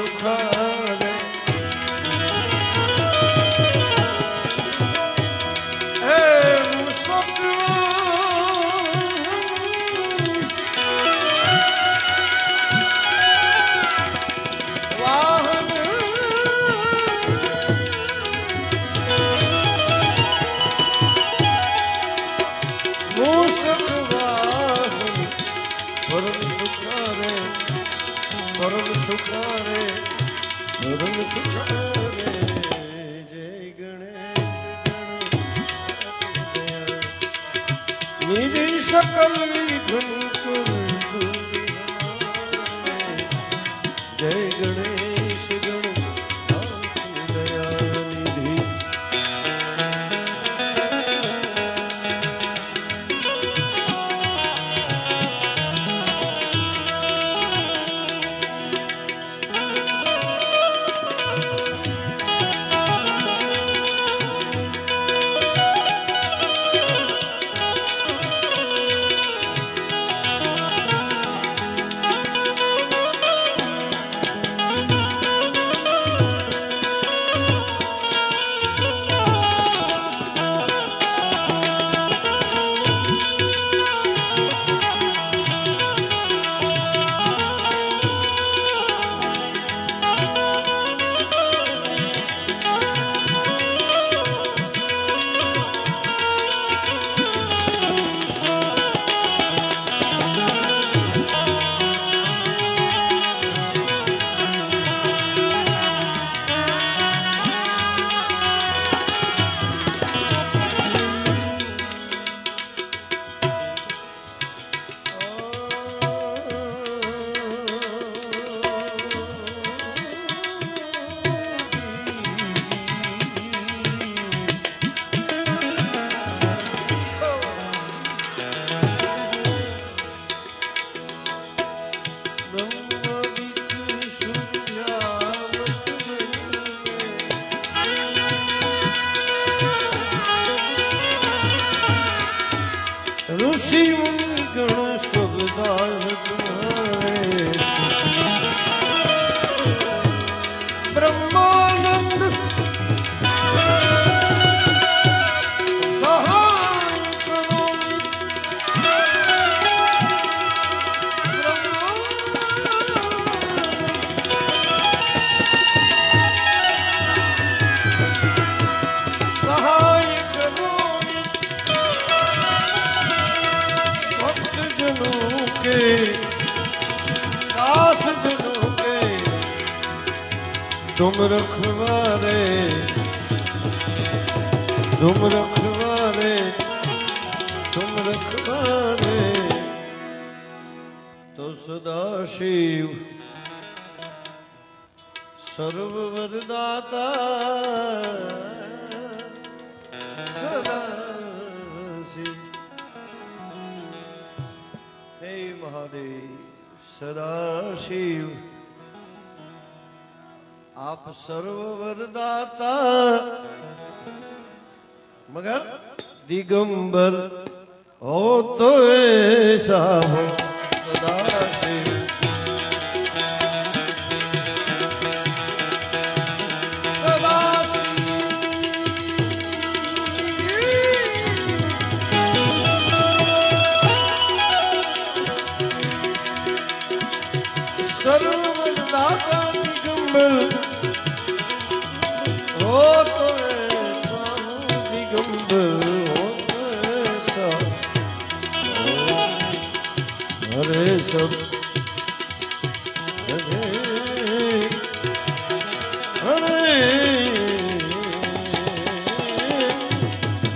सुखारे सुखारे परम सुखारे जय गणेश निधि सकल विघ्न जय गणेश गणनाथ दया निधि ऋषि मुनि गण सबदास तुम्हारे ब्रह्मानंद सहाय करो सहाय करो जनों के दास जनों के तुम रखवारे तुम रखवारे तुम रखवारे तो सदा शिव सर्व वरदाता सदा शिव हे महादेव सदा शिव आप सर्व वरदाता मगर दिगंबर हो तो ऐसा हो सदा शिव सर्वदाता दिगंबर हो तो ऐसा दिगंबर हो तो ऐसा हरे सब हरे हरे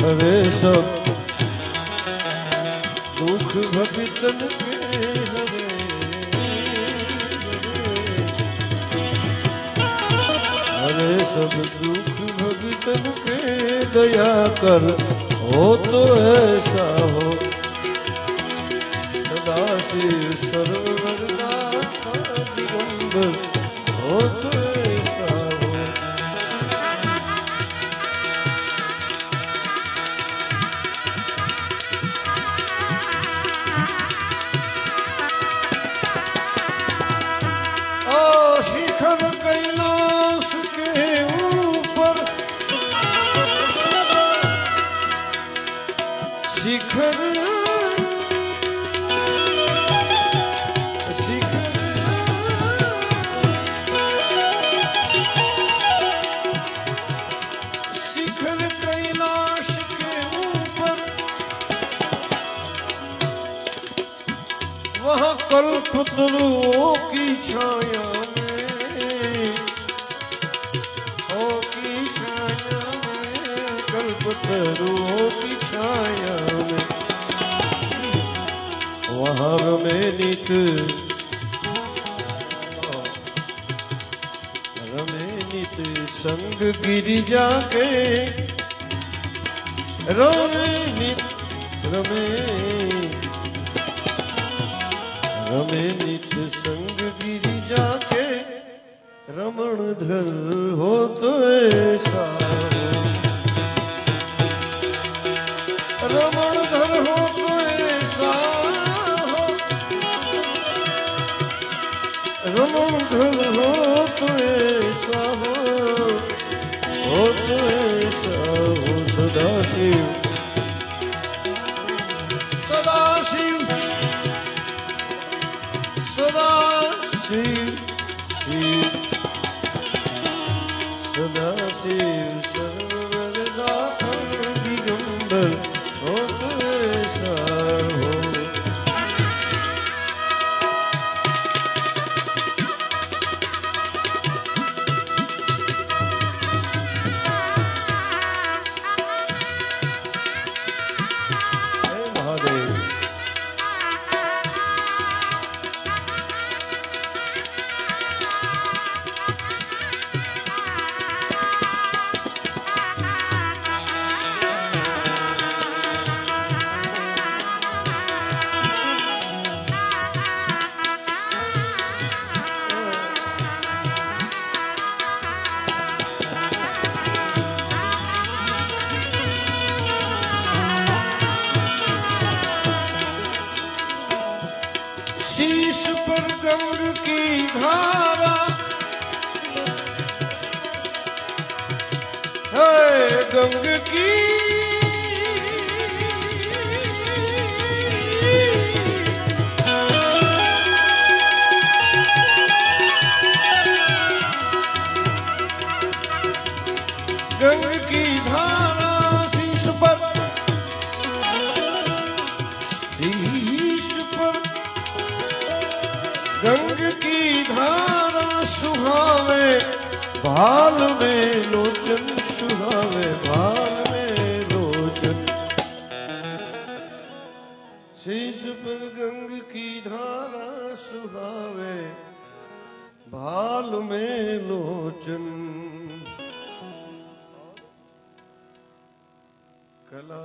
हरे सब दुख भक्तन के हरे हरे सब दुख भक्तन के दया कर हो तो ऐसा हो सदा शिव सर्वदाता दिगंबर हो तो ऐसा हो ओ शिखर वहाँ कल्पतरुओं की छाया में, हो की छाया में, कल्पतरुओं की छाया में, वहाँ रमे नित संग गिरिजा के, रमे नित संग गिरिजा के, रमण धर हो तो ऐसा, रमण धर हो तो ऐसा हो, रमण धर हो तो ऐसा हो तो ऐसा हो। सदाशिव सदाशिव सदाशिव शिव सदाशिव सर्वदाता दिगंबर हो तो ऐसा हो। शीश पर गंग की धारा है, गंग की गंग की धारा शीश पर, शीश पर गंग की धारा सुहावे, भाल में लोचन सुहावे, भाल में लोचन। शीश पर गंग की धारा सुहावे, भाल में लोचन। कला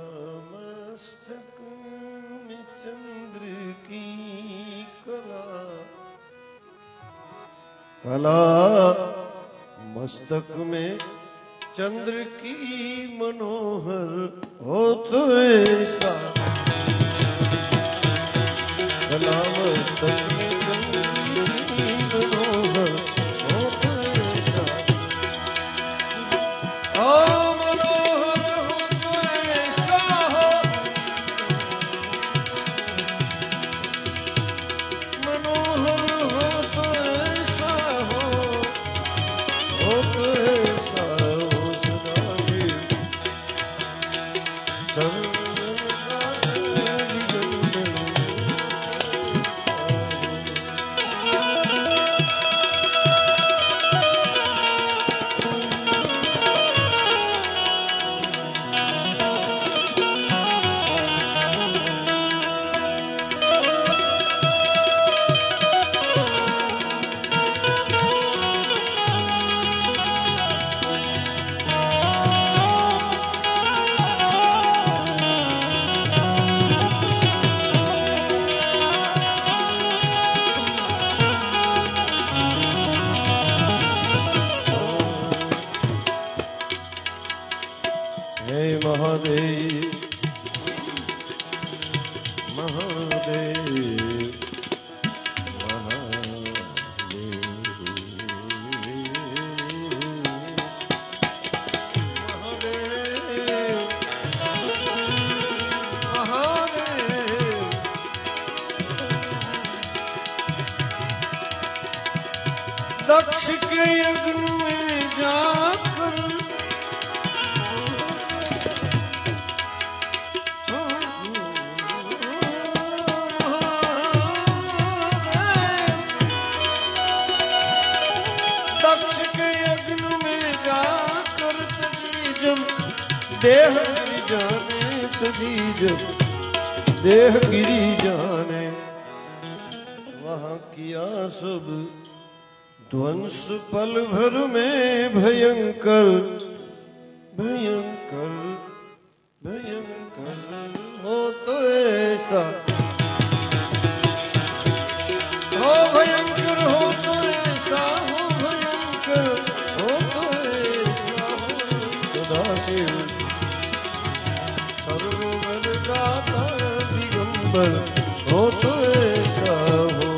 मस्तक में चंद्र की कला, कला मस्तक में चंद्र की मनोहर हो तो ऐसा, कला मस्तक में चंद्र की मनोहर हो तो ऐसा, मनोहर हो तो ऐसा हो, मनोहर हो तो ऐसा हो तो ऐसा हो। सदाशिव सर्वदा दिगंबर हे महादेव महादेव दक्ष के यज्ञ में जाकर देह गिरी जाने तभी जब देह गिरी जाने वहाँ किया सब ध्वंस पल भर में भयंकर भयंकर भयंकर हो तो ऐसा हो भयंकर हो तो ऐसा हो भयंकर हो तो ऐसा हो सदाशिव सर्वबलदाता दिगंबर हो तो ऐसा हो।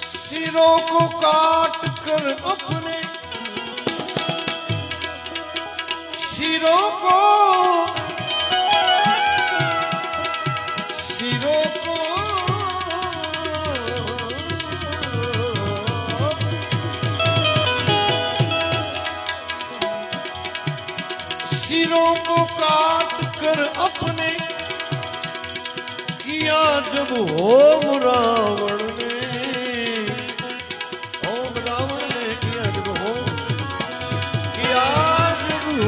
सिरों को काट कर अपने सिरों को सिरों को काट कर अपने किया जब होम रावण ने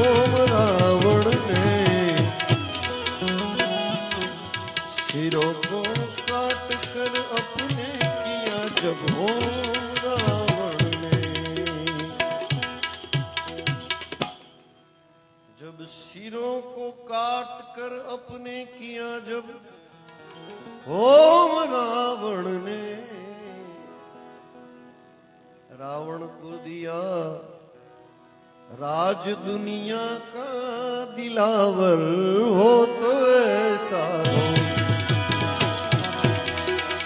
रावण ने सिरों को काट कर अपने किया जब होम रावण ने जब सिरों को काट कर अपने किया जब होम रावण ने रावण को दिया राज दुनिया का दिलावर हो तो ऐसा हो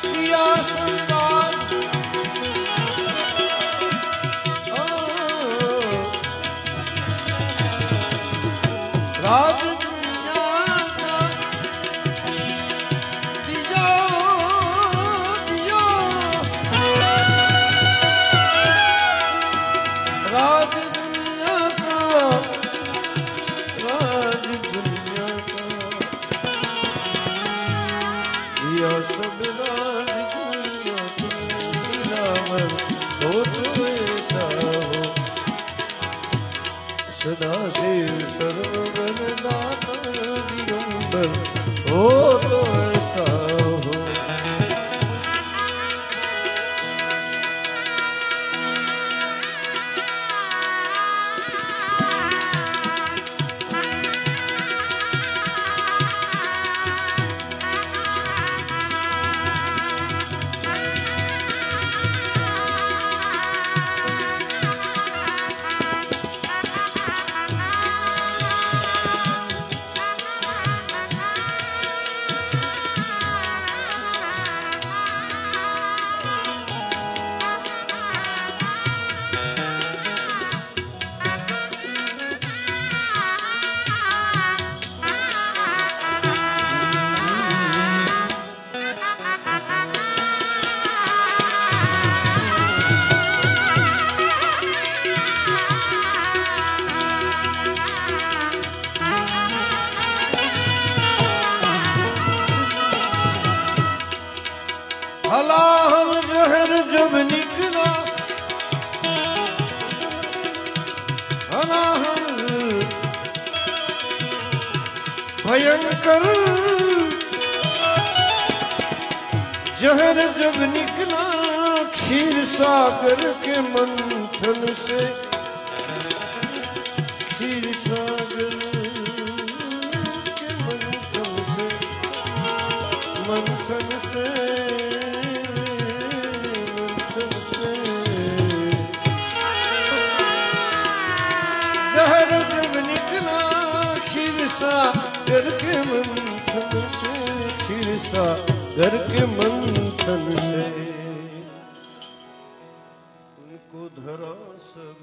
किया संतान राज दुनिया का दिया राज सब राज दुनिया दिलावर हो तो ऐसा हो सदाशिव सर्वबलदाता दिगंबर हो तो ऐसा हो। हलाहल जहर जब निकला हलाहल भयंकर जहर जब निकला क्षीर सागर के मंथन से क्षीर सागर के मंथन से जहर जब निकला क्षीर सागर के मंथन से क्षीर सागर के मंथन से उनको धरा सब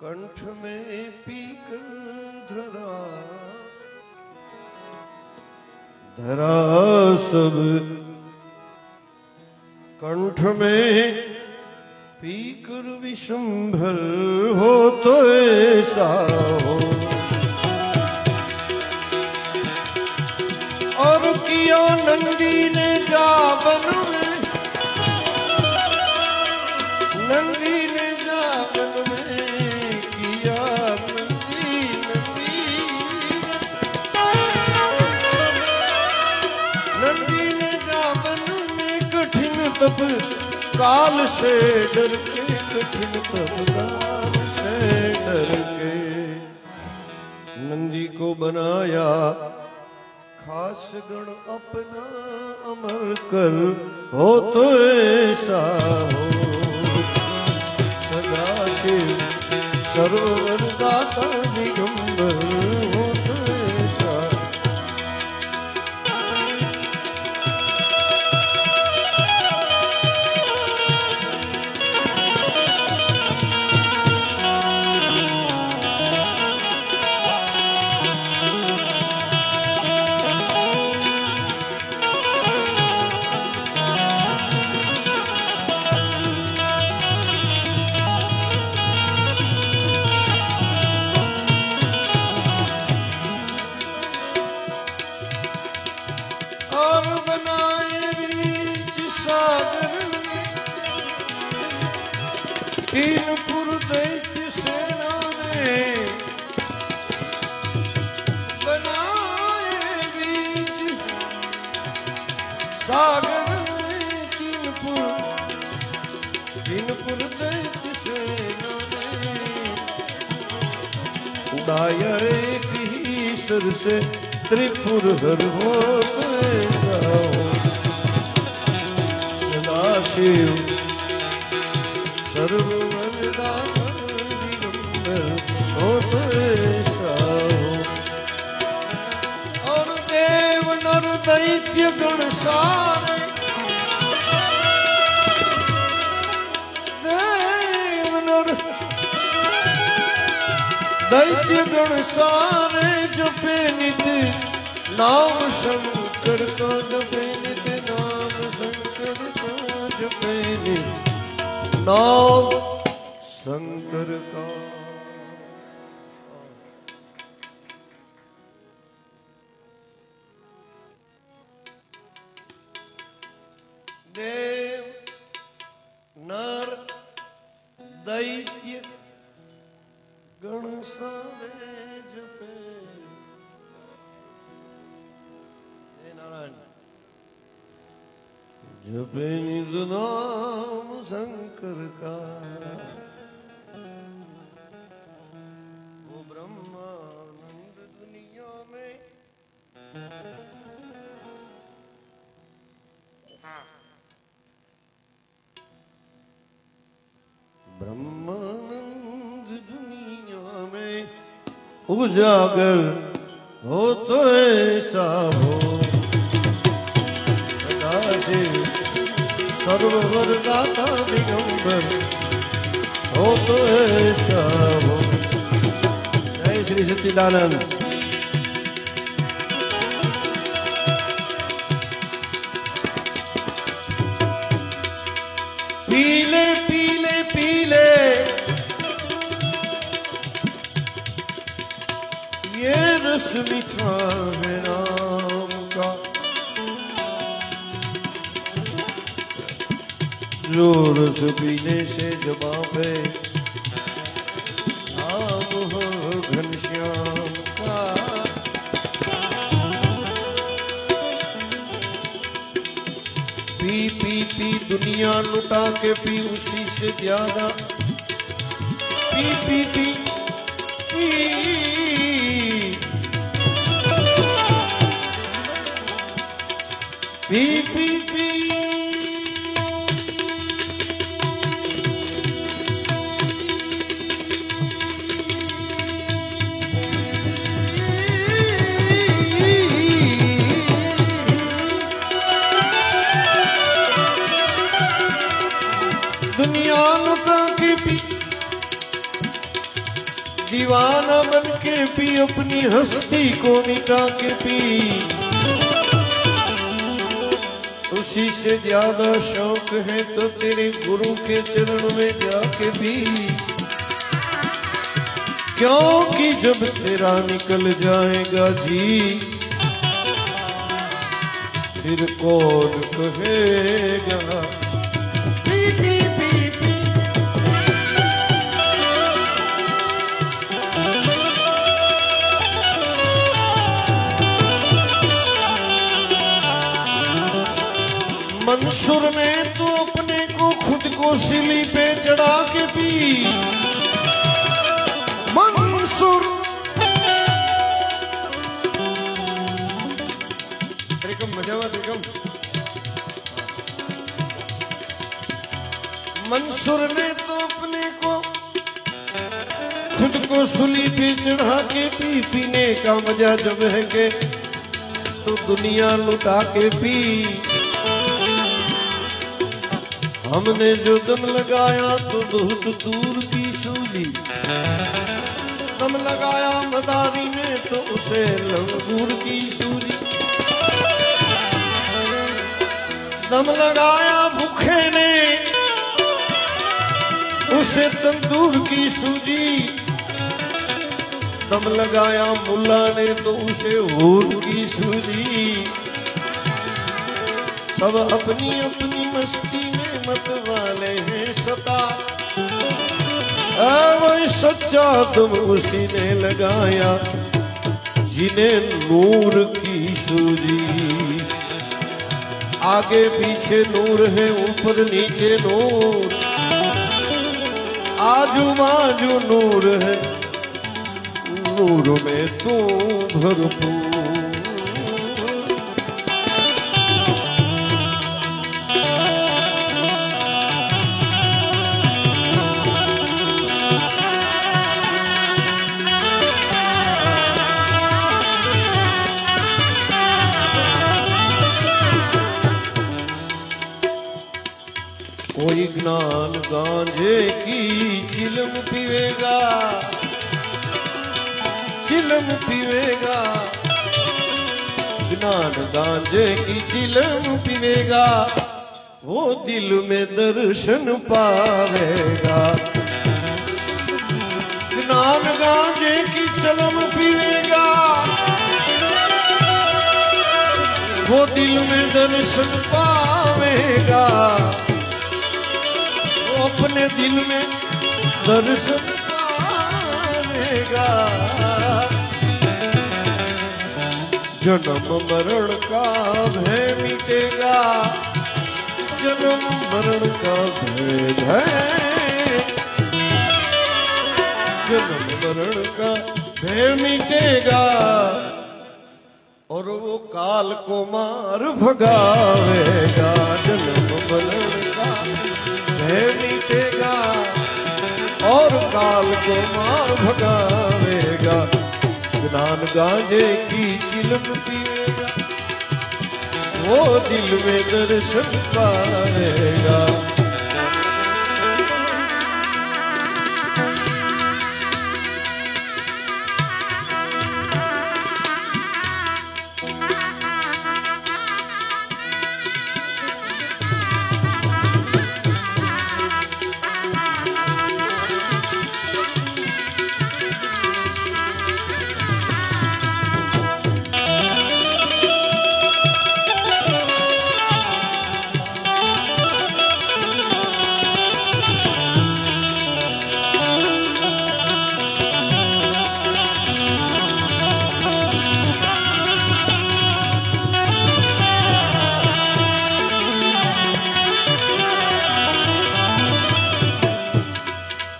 कंठ में पीकर धरा धरा सब कंठ में पीकर विशंभर हो तो ऐसा हो और किया नंदी ने जावन में जागन में किया नंदी नंदी ने जागन में कठिन तप काल से डर के, कठिन तप काल से डर के नंदी को बनाया खास गण अपना अमर कर। हो तो ऐसा हो सदाशिव सर्ववरदाता दिगंबर। हो तो ऐसा तीनपुर दैत्य सेना ने बनाए बीच सागर में। तीनपुर दैत्य सेना ने उड़ाया एक ही सर से त्रिपुर हर। हो ऐसा हो सदाशिव सर्ववरदाता दिगंबर। हो तो ऐसा हो और देव नर दैत्य गण सारे, देव नर दैत्य गण सारे जपे नित नाम शंकर का, जपे नित नाम शंकर का, जपे नित नाम शंकर का। देव नर दैत्य गण सारे जपे। नारायण जपे निज नाम शंकर का। वो ब्रह्मानंद दुनिया में ब्रह्मानंद दुनिया में उजागर। हो तो ऐसा हो सदाशिव सर्ववरदाता दिगंबर। हो तो ऐसा हो। जय श्री सच्चिदानंद। पीले पीले पीले ये रस मीठा है राम का, जो रस पीने से जबां पे नाम हो घनश्याम का। पी पी पी दुनिया लुटा के पी उसी से ज्यादा। P P P P P P P दुनिया लुटा के पी, दीवाना बन के पी, अपनी हस्ती को मिटा के पी। उसी से ज्यादा शौक है तो तेरे गुरु के चरण में जाके भी, क्योंकि जब तेरा निकल जाएगा जी फिर कौन कहेगा। पी पी पी पी असुर ने तो अपने को खुद को सूली पे चढ़ा के पी, पीने का मजा जब है के तो दुनिया लुटा के पी। हमने जो दम लगाया तो बहुत दूर की सूझी, दम लगाया मदारी में तो उसे लंगूर की सूझी। दम लगाया भूखे ने उसे तंदूर की सूझी, दम लगाया मुल्ला ने तो उसे हूर की सूझी। सब अपनी अपनी मस्ती में मत वाले हैं सता, वही सच्चा दम उसी ने लगाया जिन्हें नूर की सूझी। आगे पीछे नूर है, ऊपर नीचे नूर, आजू बाजू नूर है, नूर में तू भरपूर। कोई ज्ञान गांजे की चिलम पीवेगा, चिलम पीवेगा, ज्ञान गांजे की चिलम पीवेगा, वो दिल में दर्शन पावेगा। ज्ञान गांजे की चिलम पीवेगा, वो दिल में दर्शन पावेगा, अपने दिल में दर्शन पावेगा। जन्म मरण का भय मिटेगा, जन्म मरण का भय, जन्म मरण का भय मिटेगा, और वो काल को मार भगावेगा। जन्म मरण का भय मिटेगा और काल को मार भगावेगा। ज्ञान गांजे की चिलम पीवेगा, वो दिल में दर्शन पावेगा।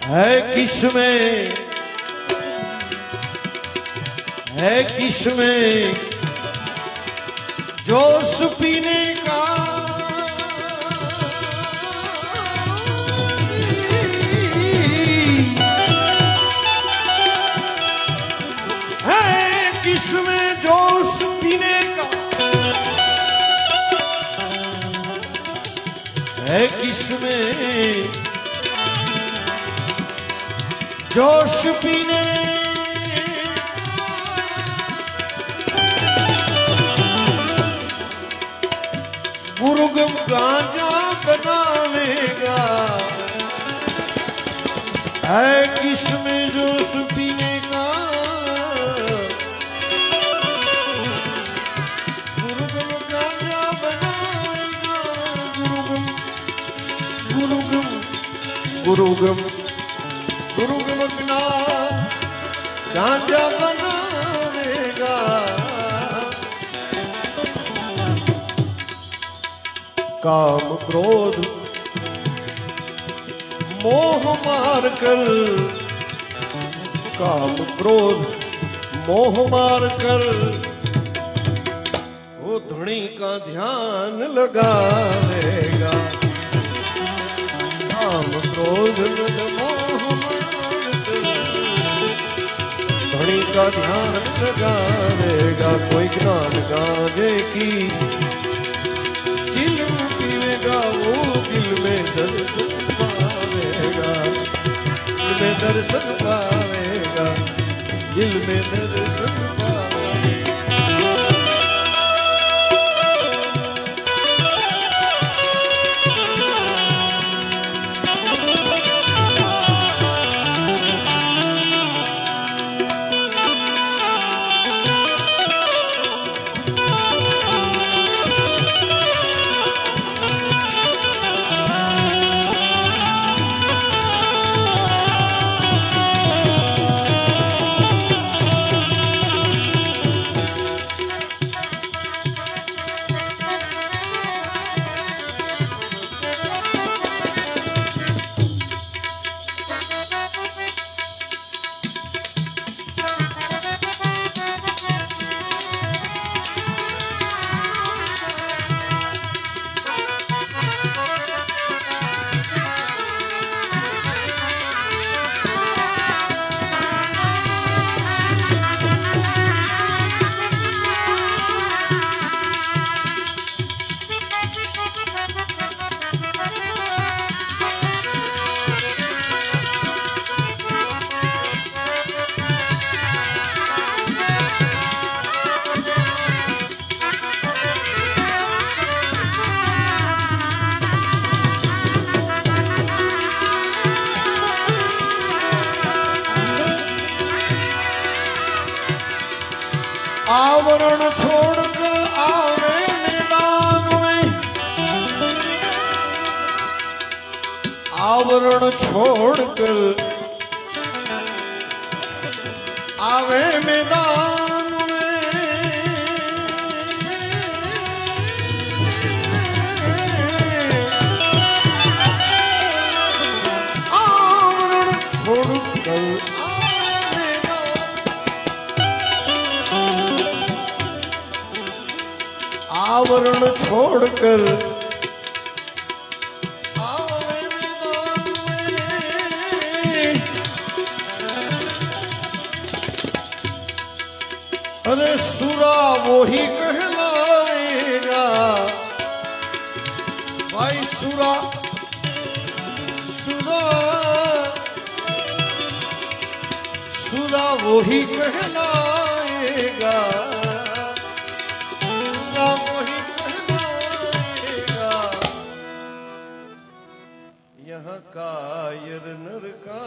है किसमें, है किसमें जोश पीने का, है किसमें जोश पीने का, है किसमें जोश पीने, गुरुगम गांजा बनावेगा। है किसमें जोश पीने का, गुरुगम गांजा बनावेगा। गुरुगम गुरुगम गुरुगम गुरुगम गांजा बनावेगा। काम क्रोध मोह मार कर, काम क्रोध मोह मार कर, वो धुनी का ध्यान लगावेगा। काम क्रोध मद मोह धनी का ध्यान लगावेगा कोई ज्ञान गाजे की चिलम पीवेगा वो दिल में दर्शन पावेगा दिल में दर्शन पावेगा दिल में दर्शन आवरण छोड़कर आवे मैदान में आवरण छोड़कर आवे मैदान में आवरण छोड़कर आवरण छोड़कर आवे मैदान में अरे सुरा वो ही कहलाएगा भाई सुरा सुरा सुरा वो ही कहलाएगा यहाँ कायर नर का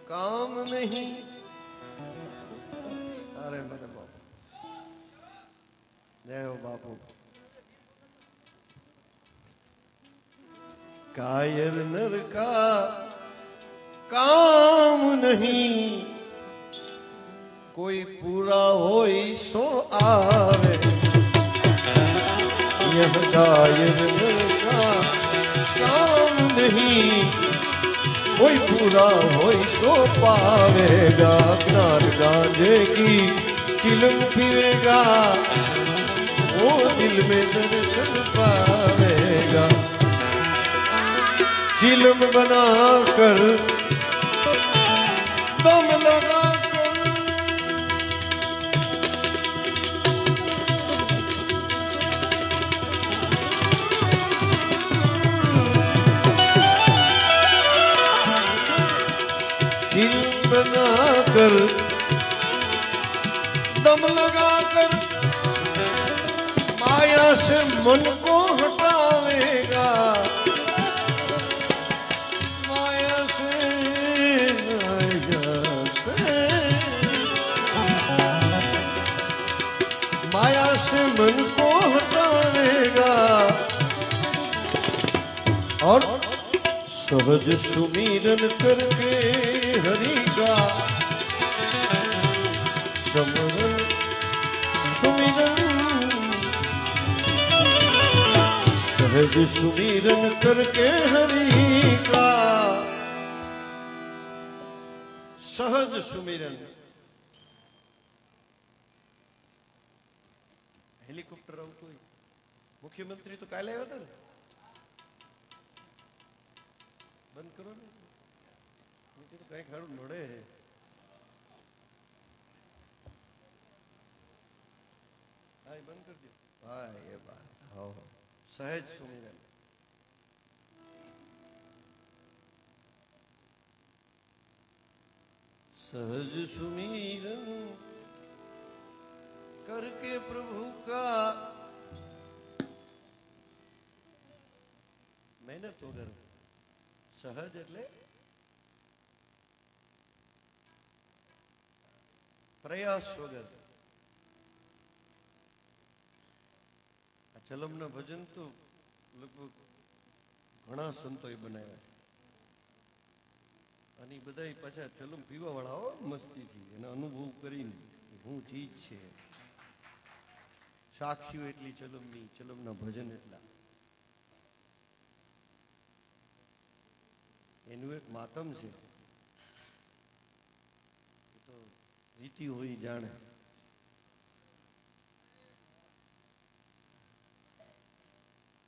काम नहीं। अरे मेरे बापू जय हो बापू। कायर नर का काम नहीं कोई पूरा होई सो आवे यह कायर नर का काम नहीं कोई पूरा होई सो पावेगा ज्ञान गांजे की चिलम पीवेगा वो दिल में दर्शन पावेगा चिलम बना कर दम लगा कर चिलम बना कर दम लगा कर माया से मन को हटावेगा माया से मन को हटावेगा और सहज सुमिरन करके हरि का समरन सुमिरन सहज सुमिरन करके हरि का सहज सुमिरन। हेलिकॉप्टर राहतो मुख्यमंत्री तो काय होता બંધ કરો ને, કઈ ખરું નડે હે. હા એ બંધ કરી દો. હા એ વાત. હા સહેજ સુમિરન. सहज सुमिरन करके प्रभु का मेहनत वगर सहज એટલે પ્રયાસ વગર. આ ચલમના ભજન તો લગભગ ઘણા સંતોએ બનાવ્યા અને બધા પાછા ચલમ પીવા વાળા હો મસ્તીથી એનો અનુભવ કરીને હું ચીજ છે. સાક્ષીઓ એટલી ચલમની, ચલમના ભજન એટલા. એનું એક માતમ છે, તો રીતિ હોય જાણે.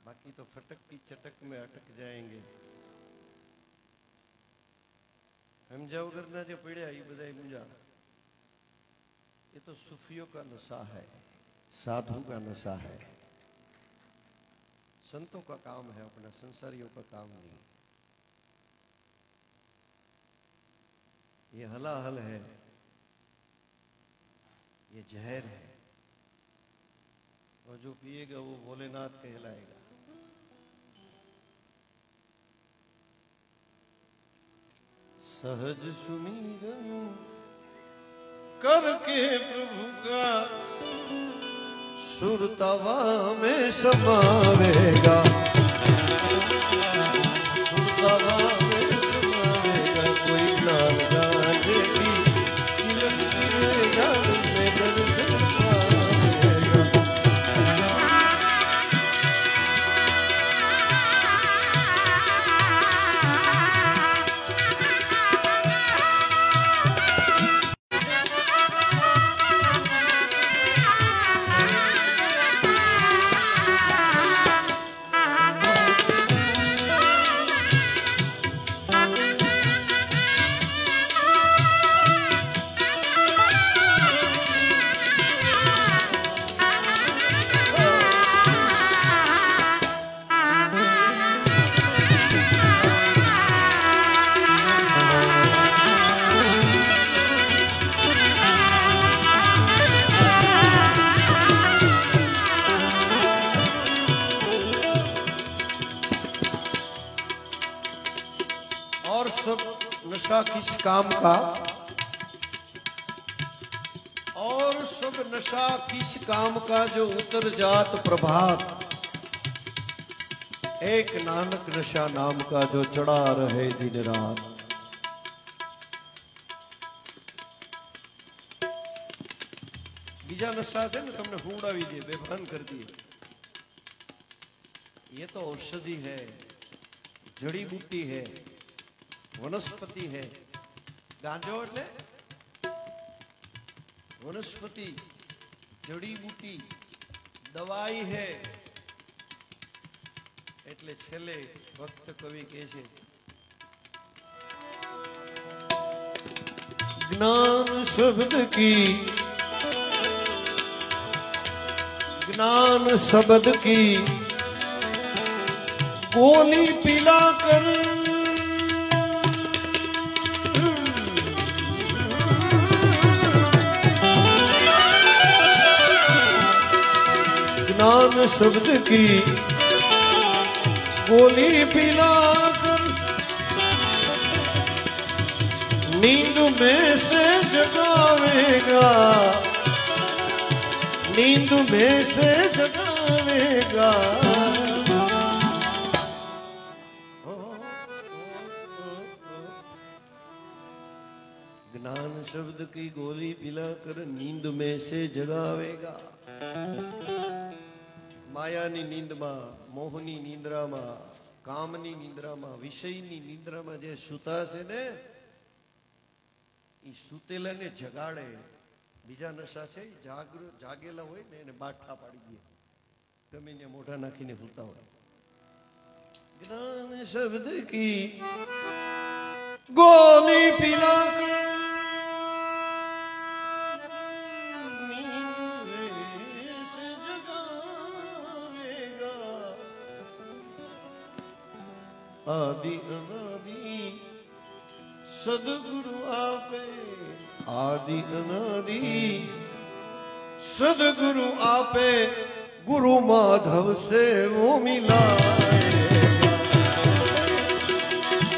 बाकी तो फटक की चटक में अटक जाएंगे. समझा वगर ना जो पीड़े ये बधाई मुझा. ये तो सूफियों का नशा है, साधु का नशा है. संतों का काम है, अपना संसारियों का काम नहीं. ये हलाहल है, ये जहर है, और जो पिएगा वो भोलेनाथ कहलाएगा. सहज सुमिरन करके प्रभु का सुरतवा में समावेगा. सुरतवा में समावेगा. कोई नाम गाने की चिलक गिरेगा में दर्शन पावेगा. नशा किस काम का, और सब नशा किस काम का जो उतर जात प्रभात. एक नानक नशा नाम का जो चढ़ा रहे दिन रात. बीजा नशा से ना तुमने हुंडावी दिए, बेभान कर दिए. ये तो औषधि है, जड़ी बूटी है, वनस्पति है. गांजो એટલે वनस्पति, जड़ी बूटी, दवाई है. એટલે છેલ્લે ભક્ત કવિ કહે છે, ज्ञान शब्द की, ज्ञान शब्द की गोली पिलाकर ज्ञान शब्द की गोली पिलाकर नींद में से जगावेगा. नींद में से जगावेगा. ज्ञान शब्द की गोली पिलाकर नींद में से जगावेगा. मायानी नींदમાં, મોહની નિંદ્રામાં, કામની નિંદ્રામાં, વિષયની નિંદ્રામાં જે સૂતા છે ને એ સૂતેલાને જગાડે. બીજા નશા છે જાગેલા હોય ને એને બાઠા પાડી દે, ગમે ને મોઢા નાખીને સૂતા હોય. ज्ञान शब्द की गोली पिला कर नींद से जगावेगा। आदि अनादि सदगुरु आपे, आदि अनादि सदगुरु आपे, गुरु माधव से वो मिलाएगा,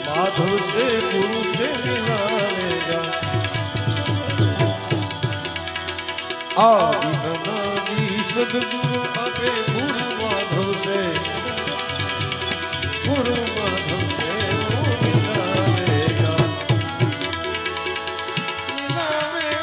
माधव से गुरु से मिलाएगा। आदि अनादि सदगुरु आपे, गुरु माधव से, गुरु माधव से वो मिलाएगा, मिलाएगा।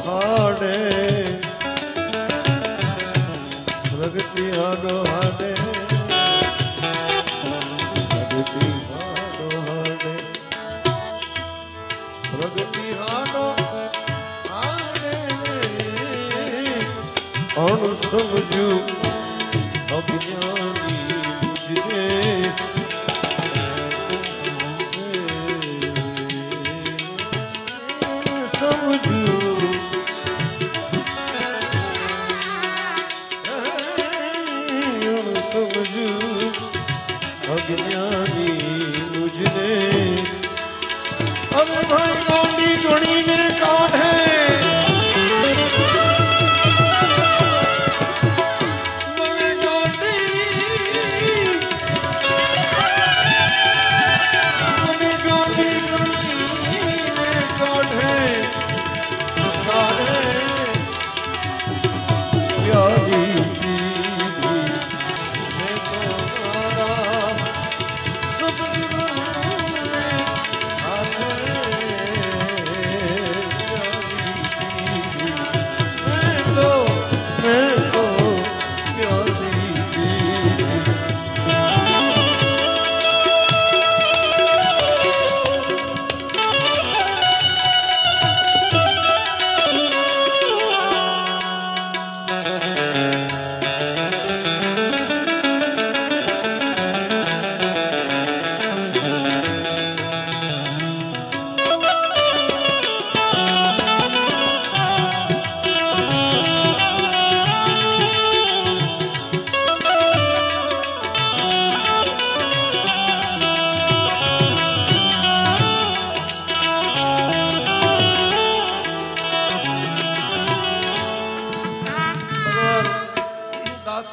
हाडे प्रगति हाडो हाडे प्रगति हाडो हाडे प्रगति हाडो हाडे अणसमझू अज्ञानी मुझे समझू समझू अज्ञानी मुझने अरे भाई गांडी धुनी ने काढ़े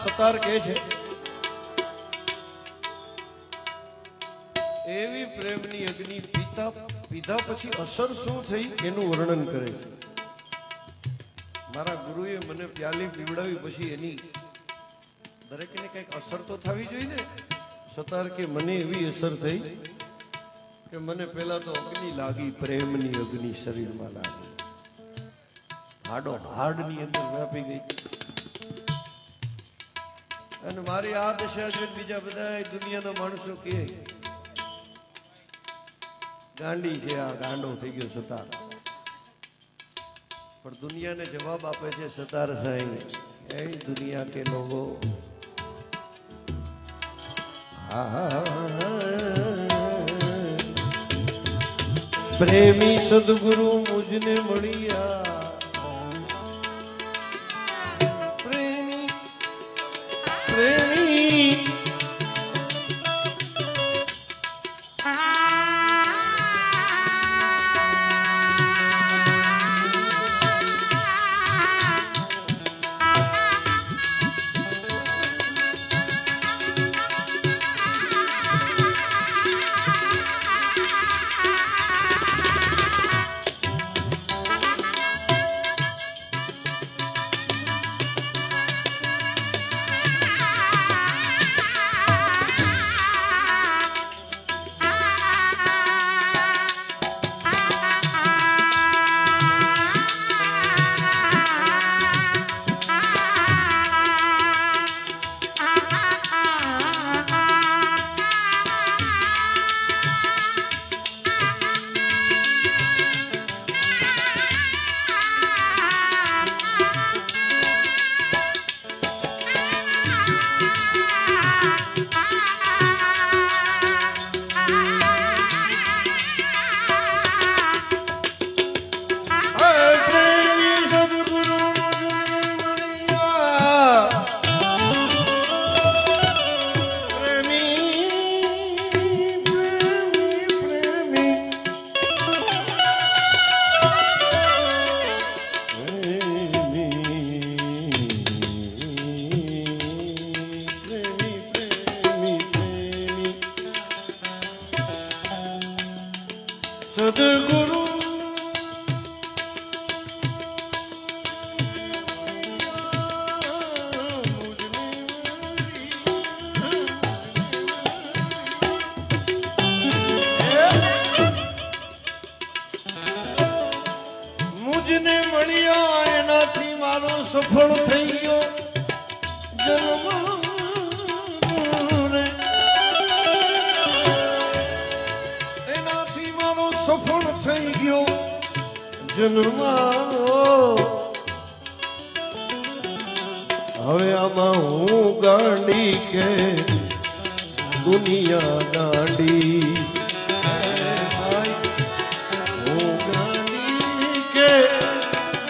સતાર કહે છે એવી પ્રેમની અગ્નિ પીધા પછી અસર શું થઈ એનું વર્ણન કરે છે. મારા ગુરુએ મને પ્યાલી પીવડાવી પછી એની દરેકને કંઈક અસર તો થવી જોઈએ ને. સતાર કે મને એવી અસર થઈ કે મને પહેલા તો અગ્નિ લાગી, પ્રેમની અગ્નિ શરીરમાં લાગી, હાડો હાડની અંદર વ્યાપી ગઈ. અને મારી આ દશા જોઈને બીજા બધા દુનિયાના માણસો કહે ગાંડી છે, આ ગાંડો થઈ ગયો સતાર. પણ દુનિયાને જવાબ આપે છે સતાર સાईं, એ દુનિયા કે લોકો પ્રેમી સદગુરુ મુझने મળ્યા. વચન મારો હવે આમાં હું ગાંડી કે દુનિયા ગાંડી હું ગાંડી કે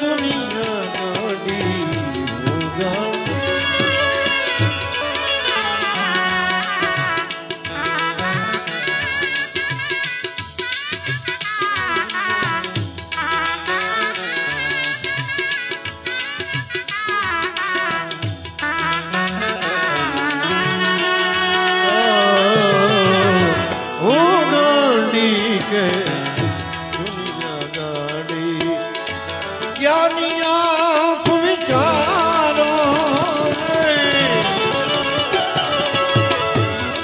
દુનિયા ગાંડી હું ગાંડી के दुनिया गाड़ी ज्ञानी आप विचारो रे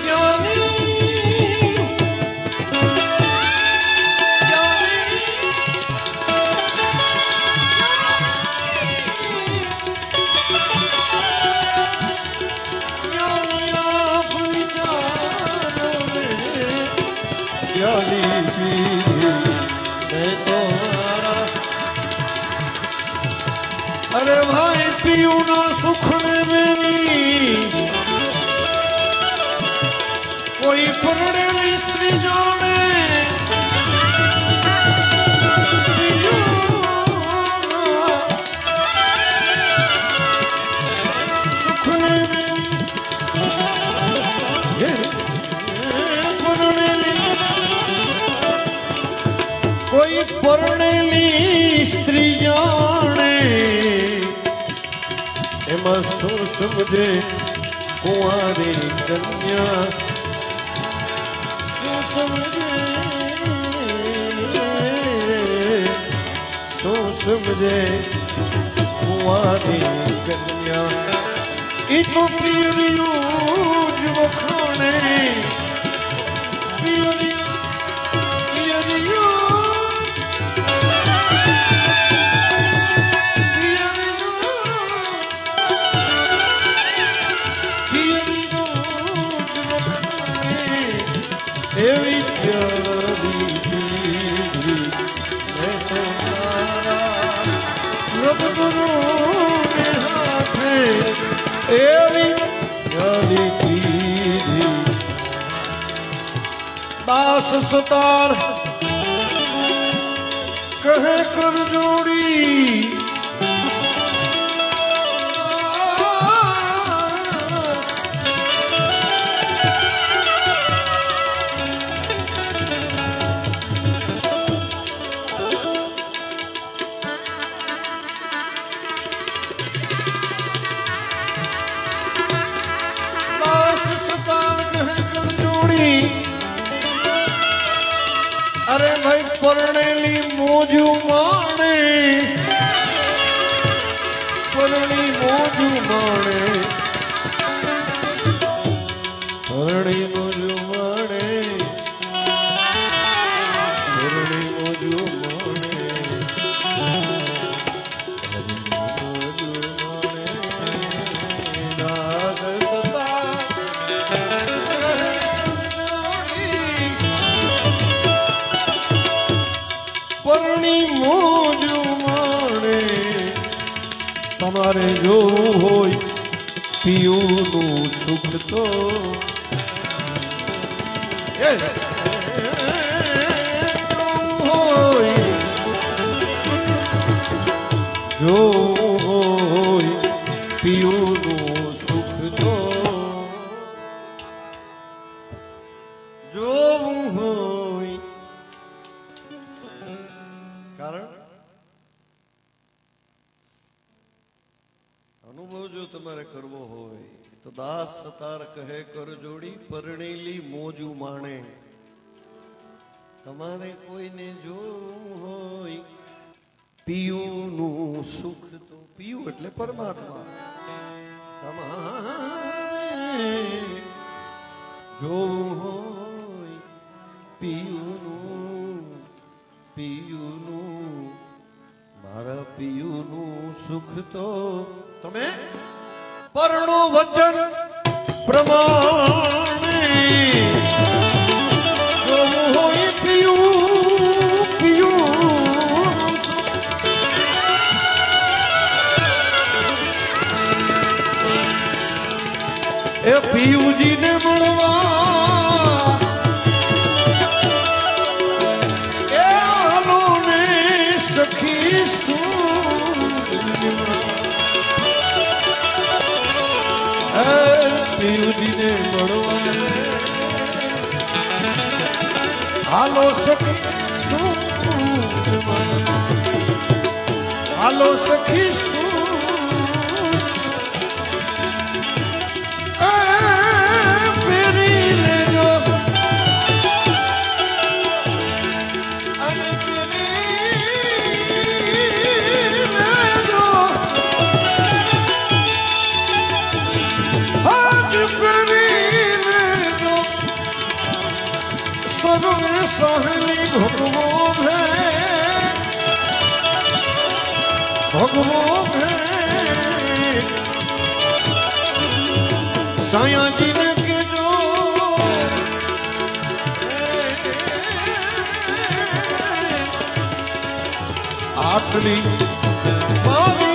ज्ञानी ज्ञानी आप विचारो रे ज्ञानी अरे भाई पियू ना सुख ने मेरी कोई परणे स्त्री जाने पियू ना सुख ने मेरी परणे कोई परणेली स्त्री जाने एमा शू समझे कुंवारी कन्या शू समझे कुंवारी कन्या ई तो पियरियो जो खाने पियरियो एवी प्यारी पीरी मैं तो सदगुरु ने हाथे एवी प्यारी पीरी दास सतार कहे कर जोड़ी अरे भाई परणेली मोजू माणे परणी मोजू माणे परणी मोजू माणे परणी मोजू माणे मोजू माणे नाग सता परणी मोजू माणे तमारे जो होय पियूनु सुख तो जो होय पियूनु सुख तो जो होय कारण अनुभव जो तुम्हारे करवो होय तो दास सतार कहे कर जोड़ी परणेली मोजू माणे तमारे कोई ने जो होय पियूनु सुख तो पियू એટલે परमात्मा तमारे जो होय पियूनु पियूनु मारा पियूनु सुख तो तमे परणो वचन प्रमाणे जो होय पियू पियू ए पीयू जी ने મળવા એ આલો ને સખી શું એ પીયુ जी ने મળવા આલો સખી શું આલો સખી શું सहनी भगवान है भगवान है साया जी ने के जो आटली बारी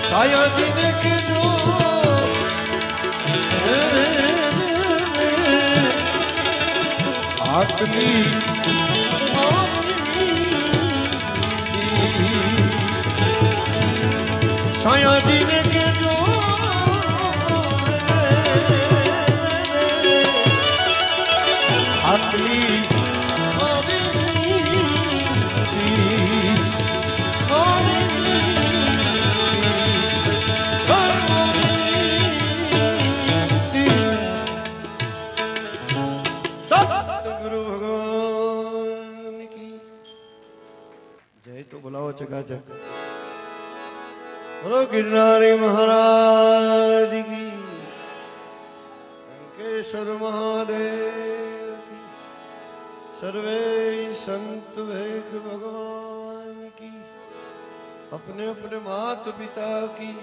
साया जी ने के जो आटली साया जी ने के जो आटली चकाचक बोलो गिरनारी महाराज की लंकेश्वर महादेव की सर्वे संत भेख भगवान की अपने अपने माता पिता की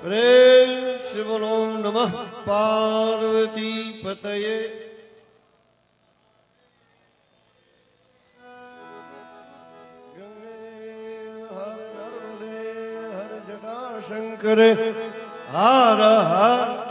प्रेम से बोलो नमः पार्वती पतये शंकर हर हर